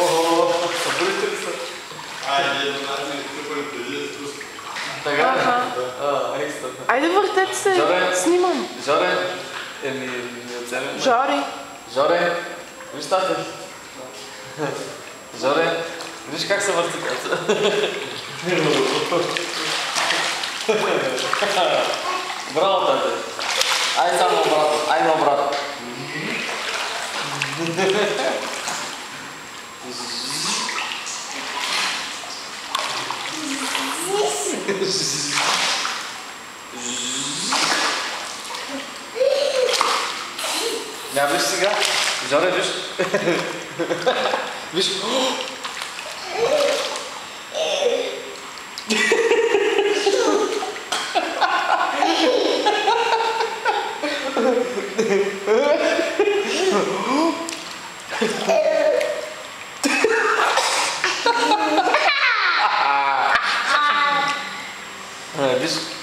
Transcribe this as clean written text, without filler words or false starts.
Ого, събудите ли се? Айде, не тръпали преди да спусна. Така ли? Екстра. Айде въртете се, Жоре. снимам. Жоре, ми оцелим. Жори. Жоре, виж тате. Жоре, виж как се върти тате. Браво, тате. Ай само обратно, ай на обратно. Я виж сега. Жоре, виж. Виж. Виж.